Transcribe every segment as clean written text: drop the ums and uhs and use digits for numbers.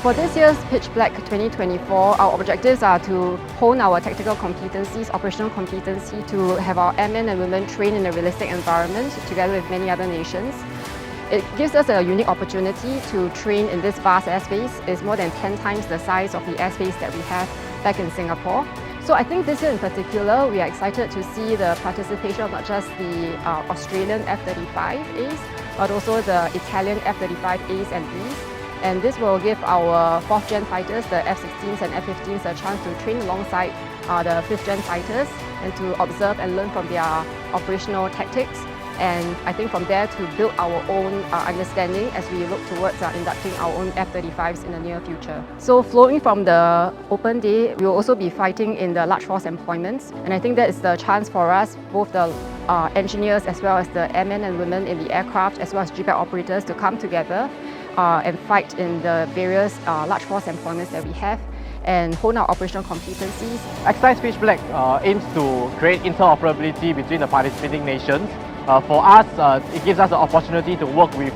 For this year's Pitch Black 2024, our objectives are to hone our tactical competencies, operational competency, to have our airmen and women train in a realistic environment together with many other nations. It gives us a unique opportunity to train in this vast airspace. It's more than 10 times the size of the airspace that we have back in Singapore. So I think this year in particular, we are excited to see the participation of not just the Australian F-35As, but also the Italian F-35As and Bs. And this will give our 4th gen fighters, the F-16s and F-15s, a chance to train alongside the 5th gen fighters and to observe and learn from their operational tactics. And I think from there to build our own understanding as we look towards inducting our own F-35s in the near future. So flowing from the open day, we will also be fighting in the large force employments. And I think that is the chance for us, both the engineers as well as the airmen and women in the aircraft, as well as GBAT operators, to come together and fight in the various large force employments that we have and hone our operational competencies. Exercise Pitch Black aims to create interoperability between the participating nations. For us, it gives us the opportunity to work with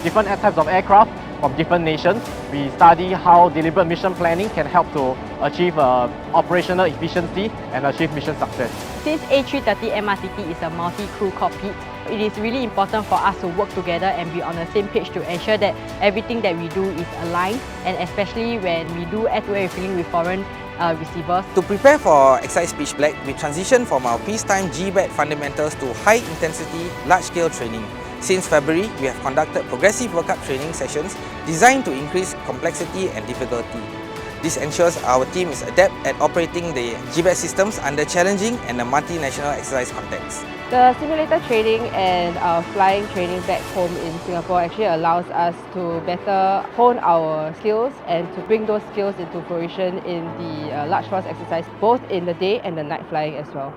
different types of aircraft from different nations. We study how deliberate mission planning can help to achieve operational efficiency and achieve mission success. Since A330 MRTT is a multi-crew cockpit, it is really important for us to work together and be on the same page to ensure that everything that we do is aligned, and especially when we do air-to-air refueling with foreign receivers. To prepare for Exercise Pitch Black, we transitioned from our peacetime GBAT fundamentals to high-intensity, large-scale training. Since February, we have conducted progressive workup training sessions designed to increase complexity and difficulty. This ensures our team is adept at operating the GBAT systems under challenging and a multinational exercise context. The simulator training and flying training back home in Singapore actually allows us to better hone our skills and to bring those skills into fruition in the large force exercise, both in the day and the night flying as well.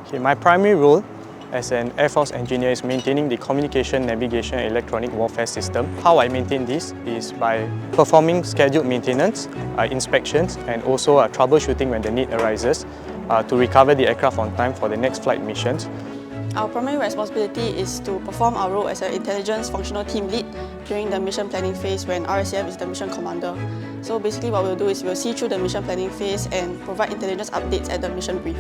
Okay, my primary role as an Air Force engineer is maintaining the communication, navigation and electronic warfare system. How I maintain this is by performing scheduled maintenance, inspections and also troubleshooting when the need arises to recover the aircraft on time for the next flight missions. Our primary responsibility is to perform our role as an intelligence functional team lead during the mission planning phase when RSAF is the mission commander. So basically what we'll do is we'll see through the mission planning phase and provide intelligence updates at the mission brief.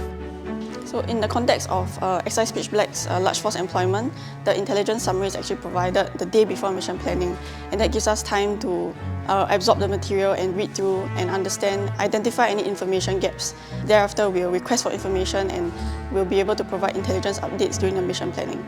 So in the context of Exercise Pitch Black's large force employment, the intelligence summary is actually provided the day before mission planning, and that gives us time to absorb the material and read through and understand, identify any information gaps. Thereafter, we'll request for information and we'll be able to provide intelligence updates during the mission planning.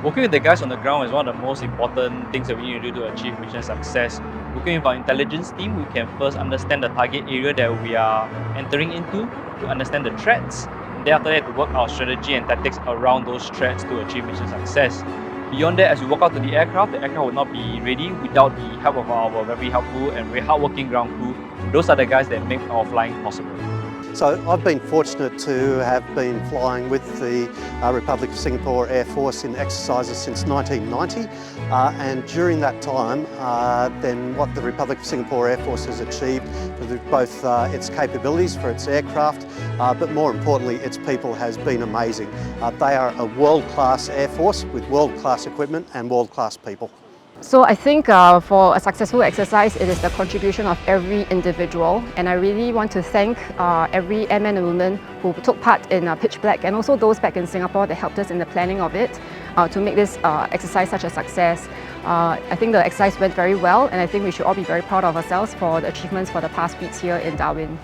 Working with the guys on the ground is one of the most important things that we need to do to achieve mission success. Working with our intelligence team, we can first understand the target area that we are entering into, to understand the threats, and then after that to work our strategy and tactics around those threats to achieve mission success. Beyond that, as we walk out to the aircraft will not be ready without the help of our very helpful and very hardworking ground crew. Those are the guys that make our flying possible. So I've been fortunate to have been flying with the Republic of Singapore Air Force in exercises since 1990, and during that time then what the Republic of Singapore Air Force has achieved with both its capabilities for its aircraft, but more importantly its people, has been amazing. They are a world-class Air Force with world-class equipment and world-class people. So I think for a successful exercise, it is the contribution of every individual, and I really want to thank every airman and woman who took part in Pitch Black, and also those back in Singapore that helped us in the planning of it to make this exercise such a success. I think the exercise went very well, and I think we should all be very proud of ourselves for the achievements for the past weeks here in Darwin.